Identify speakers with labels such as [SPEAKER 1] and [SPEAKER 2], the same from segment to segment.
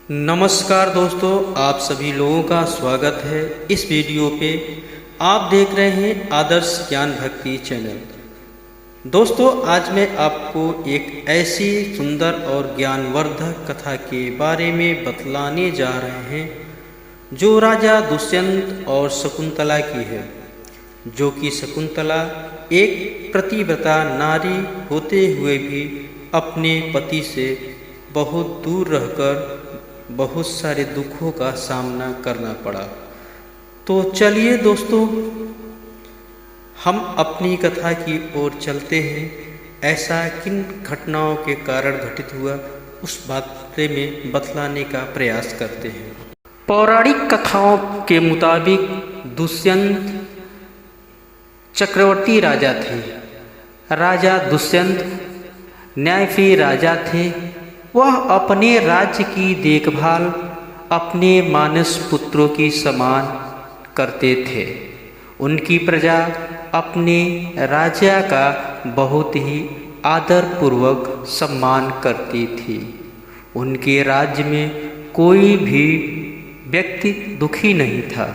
[SPEAKER 1] नमस्कार दोस्तों, आप सभी लोगों का स्वागत है इस वीडियो पे। आप देख रहे हैं आदर्श ज्ञान भक्ति चैनल। दोस्तों, आज मैं आपको एक ऐसी सुंदर और ज्ञानवर्धक कथा के बारे में बतलाने जा रहे हैं जो राजा दुष्यंत और शकुंतला की है। जो कि शकुंतला एक पतिव्रता नारी होते हुए भी अपने पति से बहुत दूर रहकर बहुत सारे दुखों का सामना करना पड़ा। तो चलिए दोस्तों, हम अपनी कथा की ओर चलते हैं। ऐसा किन घटनाओं के कारण घटित हुआ उस बारे में बतलाने का प्रयास करते हैं। पौराणिक कथाओं के मुताबिक दुष्यंत चक्रवर्ती राजा थे। राजा दुष्यंत न्यायप्रिय राजा थे। वह अपने राज्य की देखभाल अपने मानस पुत्रों की समान करते थे। उनकी प्रजा अपने राजा का बहुत ही आदरपूर्वक सम्मान करती थी। उनके राज्य में कोई भी व्यक्ति दुखी नहीं था।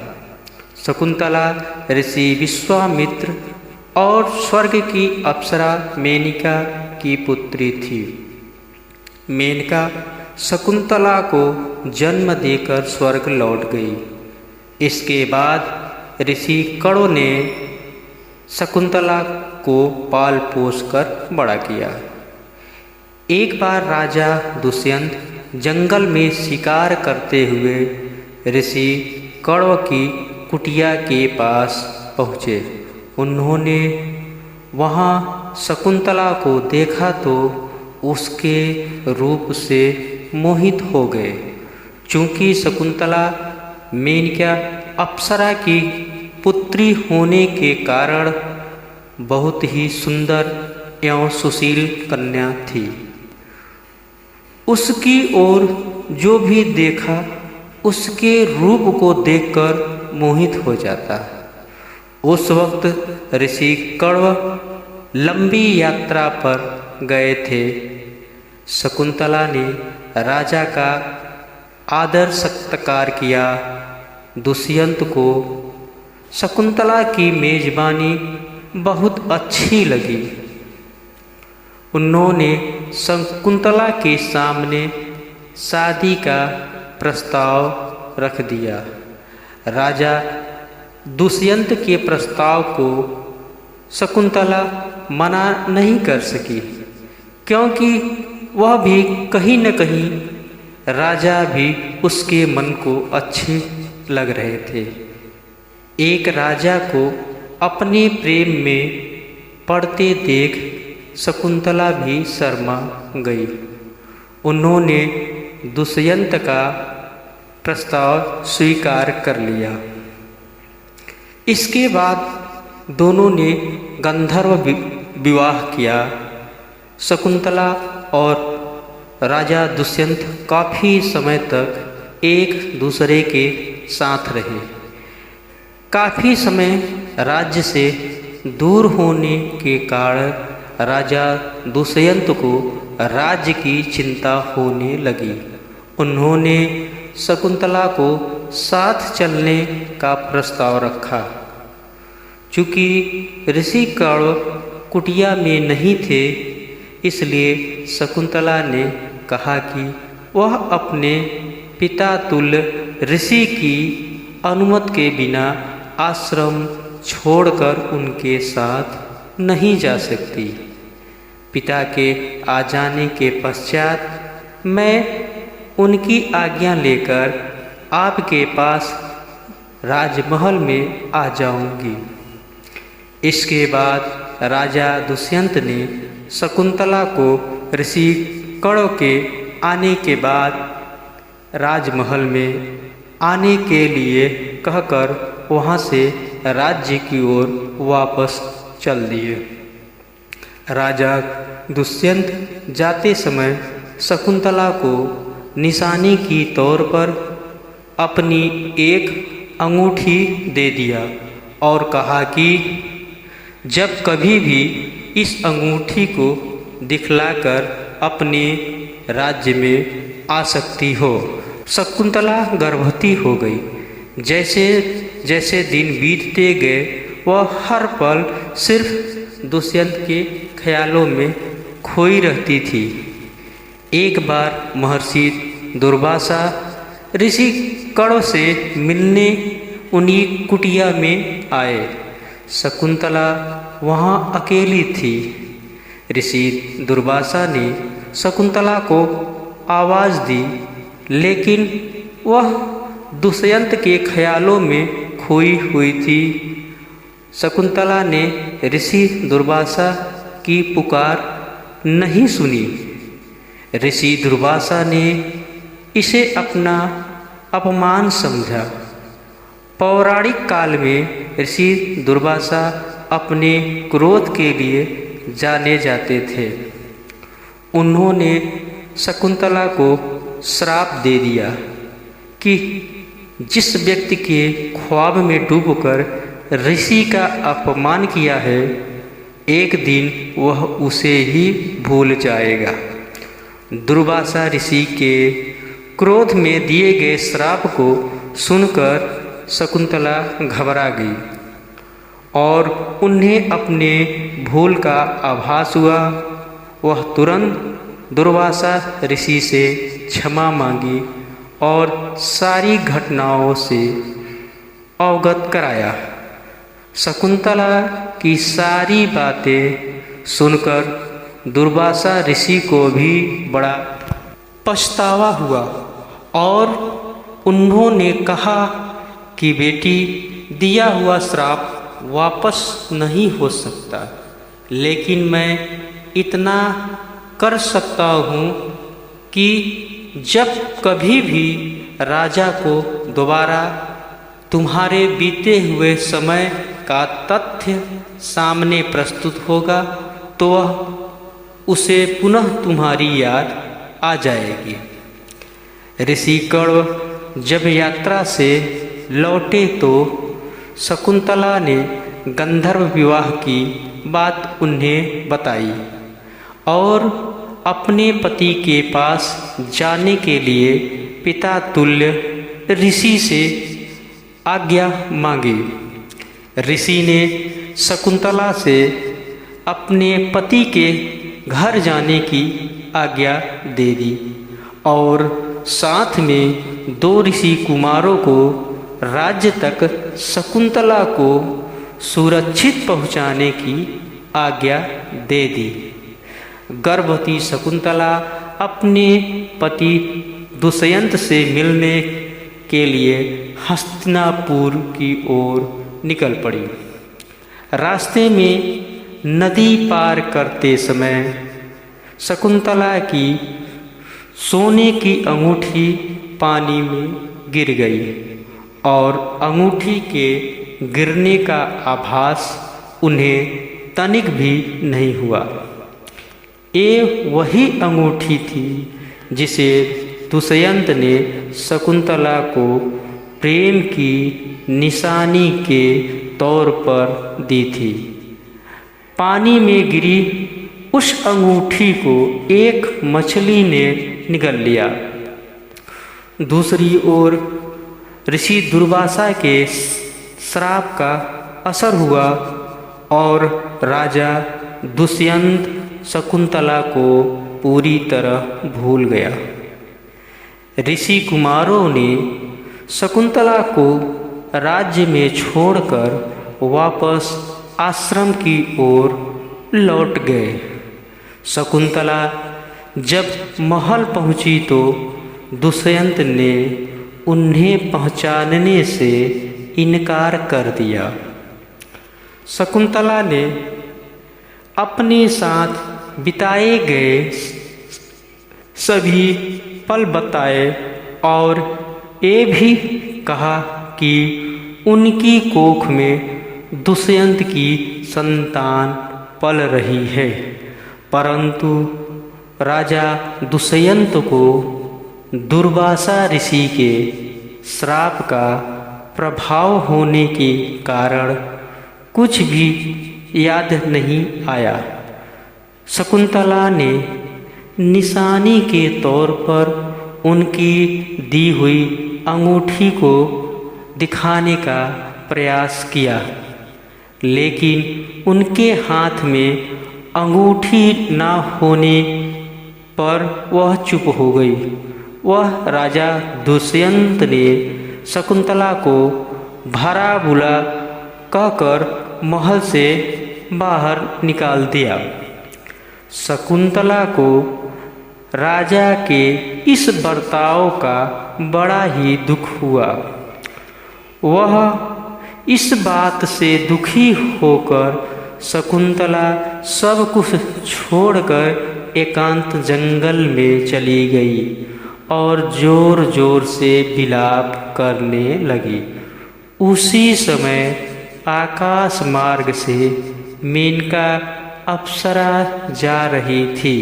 [SPEAKER 1] शकुंतला ऋषि विश्वामित्र और स्वर्ग की अप्सरा मेनका की पुत्री थी। मेनका शकुंतला को जन्म देकर स्वर्ग लौट गई। इसके बाद ऋषि कणों ने शकुंतला को पाल पोस कर बड़ा किया। एक बार राजा दुष्यंत जंगल में शिकार करते हुए ऋषि कण्व की कुटिया के पास पहुँचे। उन्होंने वहाँ शकुंतला को देखा तो उसके रूप से मोहित हो गए। चूँकि शकुंतला मेनका अप्सरा की पुत्री होने के कारण बहुत ही सुंदर एवं सुशील कन्या थी। उसकी ओर जो भी देखा उसके रूप को देखकर मोहित हो जाता। उस वक्त ऋषि कण्व लंबी यात्रा पर गए थे। शकुंतला ने राजा का आदर सत्कार किया। दुष्यंत को शकुंतला की मेजबानी बहुत अच्छी लगी। उन्होंने शकुंतला के सामने शादी का प्रस्ताव रख दिया। राजा दुष्यंत के प्रस्ताव को शकुंतला मना नहीं कर सकी, क्योंकि वह भी कहीं न कहीं राजा भी उसके मन को अच्छे लग रहे थे। एक राजा को अपने प्रेम में पड़ते देख शकुंतला भी शर्मा गई। उन्होंने दुष्यंत का प्रस्ताव स्वीकार कर लिया। इसके बाद दोनों ने गंधर्व विवाह किया। शकुंतला और राजा दुष्यंत काफ़ी समय तक एक दूसरे के साथ रहे। काफ़ी समय राज्य से दूर होने के कारण राजा दुष्यंत को राज्य की चिंता होने लगी। उन्होंने शकुंतला को साथ चलने का प्रस्ताव रखा। चूँकि ऋषि कण्व कुटिया में नहीं थे, इसलिए शकुंतला ने कहा कि वह अपने पिता तुल्य ऋषि की अनुमति के बिना आश्रम छोड़कर उनके साथ नहीं जा सकती। पिता के आ जाने के पश्चात मैं उनकी आज्ञा लेकर आपके पास राजमहल में आ जाऊंगी। इसके बाद राजा दुष्यंत ने शकुंतला को ऋषि कण्व के आने के बाद राजमहल में आने के लिए कहकर वहाँ से राज्य की ओर वापस चल दिए। राजा दुष्यंत जाते समय शकुंतला को निशानी की तौर पर अपनी एक अंगूठी दे दिया और कहा कि जब कभी भी इस अंगूठी को दिखलाकर अपने राज्य में आ सकती हो। शकुंतला गर्भवती हो गई। जैसे जैसे दिन बीतते गए वह हर पल सिर्फ दुष्यंत के ख्यालों में खोई रहती थी। एक बार महर्षि दुर्वासा ऋषि कण से मिलने उन्हीं कुटिया में आए। शकुंतला वहाँ अकेली थी। ऋषि दुर्वासा ने शकुंतला को आवाज़ दी, लेकिन वह दुष्यंत के ख्यालों में खोई हुई थी। शकुंतला ने ऋषि दुर्वासा की पुकार नहीं सुनी। ऋषि दुर्वासा ने इसे अपना अपमान समझा। पौराणिक काल में ऋषि दुर्वासा अपने क्रोध के लिए जाने जाते थे। उन्होंने शकुंतला को श्राप दे दिया कि जिस व्यक्ति के ख्वाब में डूबकर ऋषि का अपमान किया है, एक दिन वह उसे ही भूल जाएगा। दुर्वासा ऋषि के क्रोध में दिए गए श्राप को सुनकर शकुंतला घबरा गई और उन्हें अपने भूल का आभास हुआ। वह तुरंत दुर्वासा ऋषि से क्षमा मांगी और सारी घटनाओं से अवगत कराया। शकुंतला की सारी बातें सुनकर दुर्वासा ऋषि को भी बड़ा पछतावा हुआ और उन्होंने कहा कि बेटी, दिया हुआ श्राप वापस नहीं हो सकता, लेकिन मैं इतना कर सकता हूँ कि जब कभी भी राजा को दोबारा तुम्हारे बीते हुए समय का तथ्य सामने प्रस्तुत होगा तो वह उसे पुनः तुम्हारी याद आ जाएगी। ऋषि कण जब यात्रा से लौटे तो शकुंतला ने गंधर्व विवाह की बात उन्हें बताई और अपने पति के पास जाने के लिए पिता तुल्य ऋषि से आज्ञा मांगी। ऋषि ने शकुंतला से अपने पति के घर जाने की आज्ञा दे दी और साथ में 2 ऋषि कुमारों को राज्य तक शकुंतला को सुरक्षित पहुंचाने की आज्ञा दे दी। गर्भवती शकुंतला अपने पति दुष्यंत से मिलने के लिए हस्तिनापुर की ओर निकल पड़ी। रास्ते में नदी पार करते समय शकुंतला की सोने की अंगूठी पानी में गिर गई और अंगूठी के गिरने का आभास उन्हें तनिक भी नहीं हुआ। ये वही अंगूठी थी जिसे दुष्यंत ने शकुंतला को प्रेम की निशानी के तौर पर दी थी। पानी में गिरी उस अंगूठी को एक मछली ने निगल लिया। दूसरी ओर ऋषि दुर्वासा के श्राप का असर हुआ और राजा दुष्यंत शकुंतला को पूरी तरह भूल गया। ऋषि कुमारों ने शकुंतला को राज्य में छोड़कर वापस आश्रम की ओर लौट गए। शकुंतला जब महल पहुंची तो दुष्यंत ने उन्हें पहचानने से इनकार कर दिया। शकुंतला ने अपने साथ बिताए गए सभी पल बताए और ये भी कहा कि उनकी कोख में दुष्यंत की संतान पल रही है, परंतु राजा दुष्यंत को दुर्वासा ऋषि के श्राप का प्रभाव होने के कारण कुछ भी याद नहीं आया। शकुंतला ने निशानी के तौर पर उनकी दी हुई अंगूठी को दिखाने का प्रयास किया, लेकिन उनके हाथ में अंगूठी न होने पर वह चुप हो गई। वह राजा दुष्यंत ने शकुंतला को भला बुरा कहकर महल से बाहर निकाल दिया। शकुंतला को राजा के इस बर्ताव का बड़ा ही दुख हुआ। वह इस बात से दुखी होकर शकुंतला सब कुछ छोड़कर एकांत जंगल में चली गई और जोर जोर से विलाप करने लगी। उसी समय आकाश मार्ग से मेनका अप्सरा जा रही थी।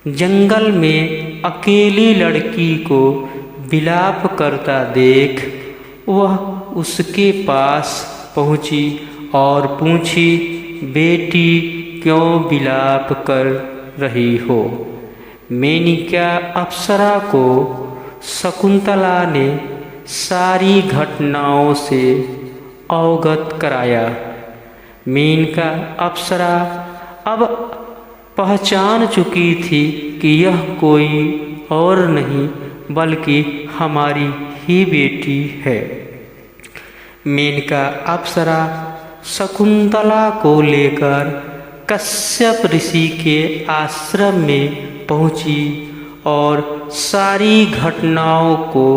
[SPEAKER 1] जंगल में अकेली लड़की को विलाप करता देख वह उसके पास पहुंची और पूछी, बेटी क्यों विलाप कर रही हो? मेनका अप्सरा को शकुंतला ने सारी घटनाओं से अवगत कराया। मेनका अप्सरा अब पहचान चुकी थी कि यह कोई और नहीं बल्कि हमारी ही बेटी है। मेनका अप्सरा शकुंतला को लेकर कश्यप ऋषि के आश्रम में पहुंची और सारी घटनाओं को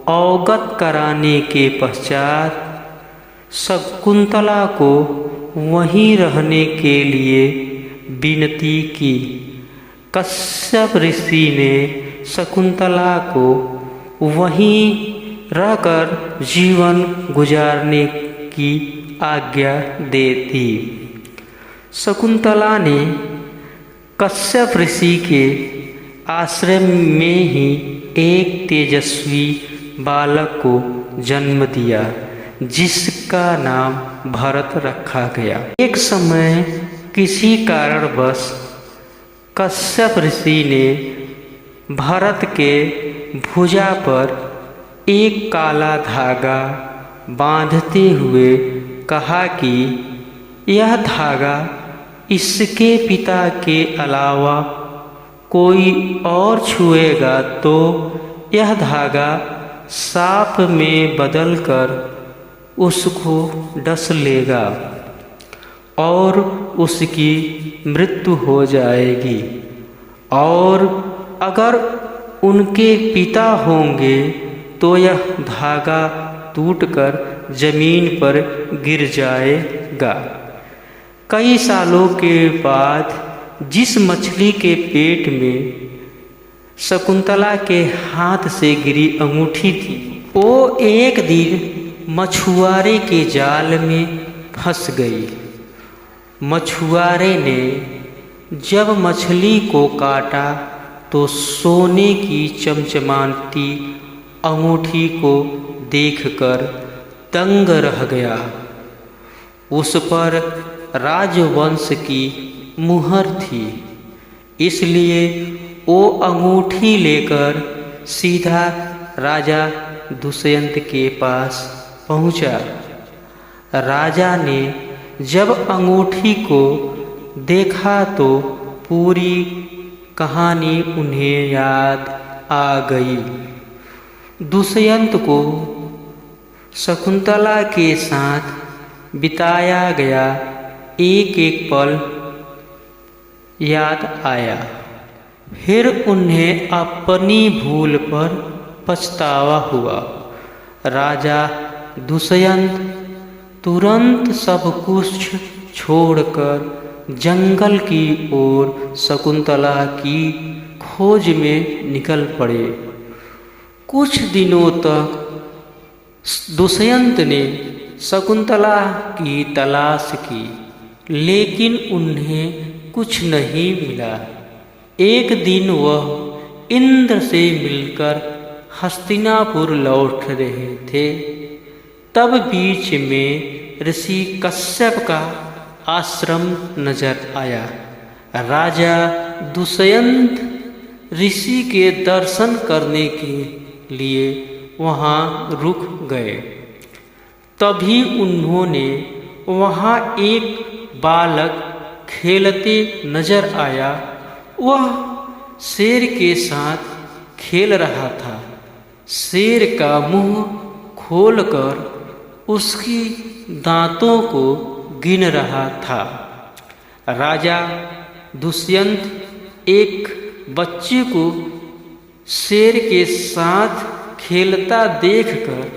[SPEAKER 1] अवगत कराने के पश्चात शकुंतला को वहीं रहने के लिए विनती की। कश्यप ऋषि ने शकुंतला को वहीं रहकर जीवन गुजारने की आज्ञा दे दी। शकुंतला ने कश्यप ऋषि के आश्रम में ही एक तेजस्वी बालक को जन्म दिया, जिसका नाम भरत रखा गया। एक समय किसी कारणवश कश्यप ऋषि ने भरत के भुजा पर एक काला धागा बांधते हुए कहा कि यह धागा इसके पिता के अलावा कोई और छुएगा तो यह धागा सांप में बदलकर उसको डस लेगा और उसकी मृत्यु हो जाएगी, और अगर उनके पिता होंगे तो यह धागा टूटकर जमीन पर गिर जाएगा। कई सालों के बाद जिस मछली के पेट में शकुंतला के हाथ से गिरी अंगूठी थी, वो एक दिन मछुआरे के जाल में फंस गई। मछुआरे ने जब मछली को काटा तो सोने की चमचमाती अंगूठी को देखकर दंग रह गया। उस पर राजवंश की मुहर थी, इसलिए वो अंगूठी लेकर सीधा राजा दुष्यंत के पास पहुंचा। राजा ने जब अंगूठी को देखा तो पूरी कहानी उन्हें याद आ गई। दुष्यंत को शकुंतला के साथ बिताया गया एक एक पल याद आया। फिर उन्हें अपनी भूल पर पछतावा हुआ। राजा दुष्यंत तुरंत सब कुछ छोड़कर जंगल की ओर शकुंतला की खोज में निकल पड़े। कुछ दिनों तक दुष्यंत ने शकुंतला की तलाश की, लेकिन उन्हें कुछ नहीं मिला। एक दिन वह इंद्र से मिलकर हस्तिनापुर लौट रहे थे, तब बीच में ऋषि कश्यप का आश्रम नजर आया। राजा दुष्यंत ऋषि के दर्शन करने के लिए वहाँ रुक गए। तभी उन्होंने वहाँ एक बालक खेलते नजर आया। वह शेर के साथ खेल रहा था। शेर का मुंह खोलकर उसकी दांतों को गिन रहा था। राजा दुष्यंत एक बच्चे को शेर के साथ खेलता देखकर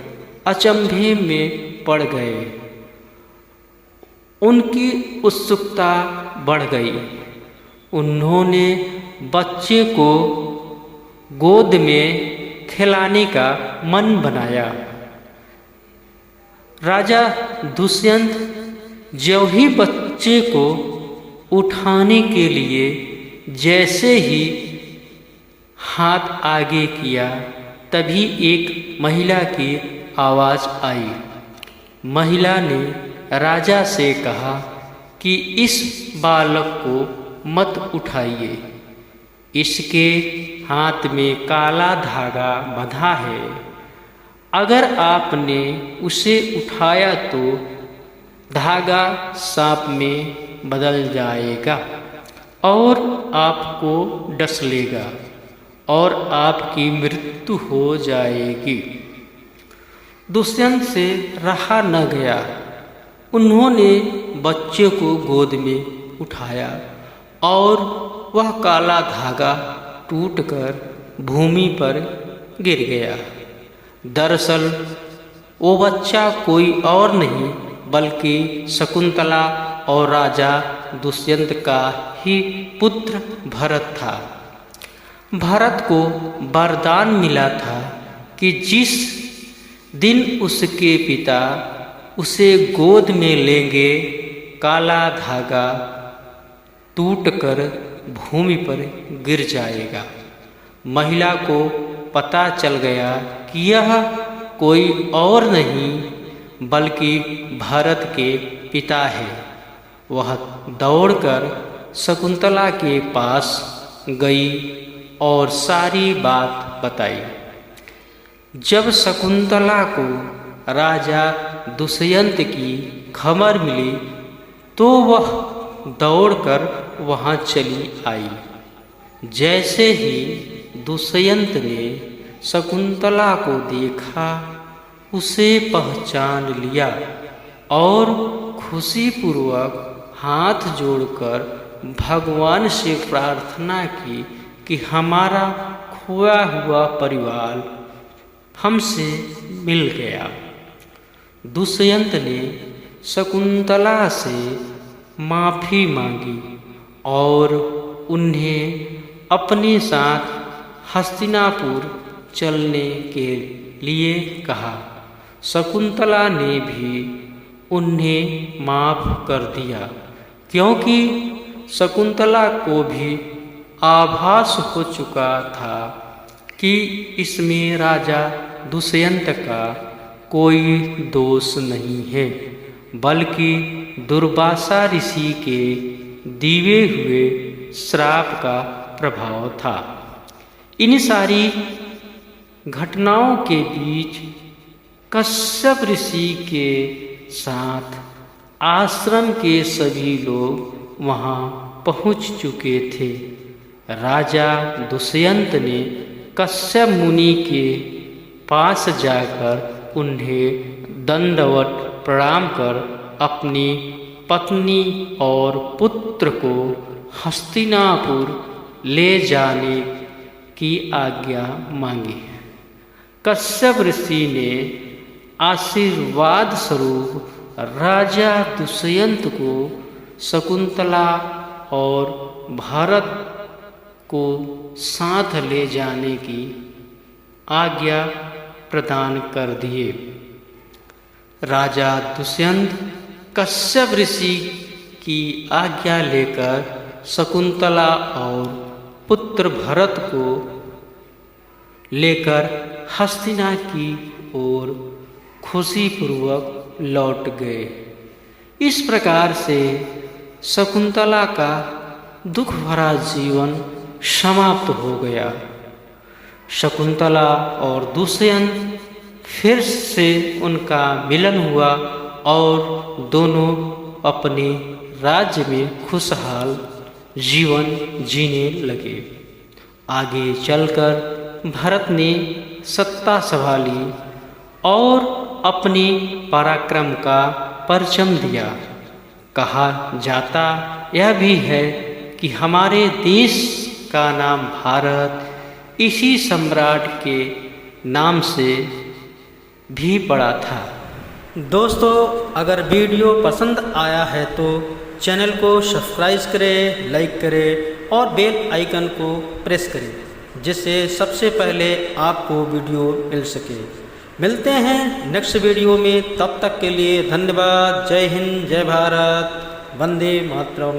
[SPEAKER 1] अचंभे में पड़ गए। उनकी उत्सुकता बढ़ गई। उन्होंने बच्चे को गोद में खिलाने का मन बनाया। राजा दुष्यंत जो ही बच्चे को उठाने के लिए जैसे ही हाथ आगे किया, तभी एक महिला की आवाज़ आई। महिला ने राजा से कहा कि इस बालक को मत उठाइए, इसके हाथ में काला धागा बंधा है। अगर आपने उसे उठाया तो धागा सांप में बदल जाएगा और आपको डस लेगा और आपकी मृत्यु हो जाएगी। दुष्यंत से रहा न गया। उन्होंने बच्चे को गोद में उठाया और वह काला धागा टूटकर भूमि पर गिर गया। दरअसल वो बच्चा कोई और नहीं बल्कि शकुंतला और राजा दुष्यंत का ही पुत्र भरत था। भरत को वरदान मिला था कि जिस दिन उसके पिता उसे गोद में लेंगे, काला धागा टूटकर भूमि पर गिर जाएगा। महिला को पता चल गया कि यह कोई और नहीं बल्कि भरत के पिता है। वह दौड़कर शकुंतला के पास गई और सारी बात बताई। जब शकुंतला को राजा दुष्यंत की खबर मिली तो वह दौड़कर वहाँ चली आई। जैसे ही दुष्यंत ने शकुंतला को देखा, उसे पहचान लिया और खुशीपूर्वक हाथ जोड़कर भगवान से प्रार्थना की कि हमारा खोया हुआ परिवार हमसे मिल गया। दुष्यंत ने शकुंतला से माफ़ी मांगी और उन्हें अपने साथ हस्तिनापुर चलने के लिए कहा। शकुंतला ने भी उन्हें माफ़ कर दिया, क्योंकि शकुंतला को भी आभास हो चुका था कि इसमें राजा दुष्यंत का कोई दोष नहीं है, बल्कि दुर्वासा ऋषि के दिए हुए श्राप का प्रभाव था। इन सारी घटनाओं के बीच कश्यप ऋषि के साथ आश्रम के सभी लोग वहाँ पहुँच चुके थे। राजा दुष्यंत ने कश्यप मुनि के पास जाकर उन्हें दंडवत प्रणाम कर अपनी पत्नी और पुत्र को हस्तिनापुर ले जाने की आज्ञा मांगी। कश्यप ऋषि ने आशीर्वाद स्वरूप राजा दुष्यंत को शकुंतला और भरत को साथ ले जाने की आज्ञा प्रदान कर दिए। राजा दुष्यंत कश्यप ऋषि की आज्ञा लेकर शकुंतला और पुत्र भरत को लेकर हस्तिना की ओर खुशीपूर्वक लौट गए। इस प्रकार से शकुंतला का दुख भरा जीवन समाप्त हो गया। शकुंतला और दुष्यंत फिर से उनका मिलन हुआ और दोनों अपने राज्य में खुशहाल जीवन जीने लगे। आगे चलकर भरत ने सत्ता संभाली और अपने पराक्रम का परचम दिया। कहा जाता यह भी है कि हमारे देश का नाम भारत इसी सम्राट के नाम से भी पड़ा था। दोस्तों, अगर वीडियो पसंद आया है तो चैनल को सब्सक्राइब करें, लाइक करें और बेल आइकन को प्रेस करें, जिससे सबसे पहले आपको वीडियो मिल सके। मिलते हैं नेक्स्ट वीडियो में, तब तक के लिए धन्यवाद। जय हिंद, जय भारत, वंदे मातरम।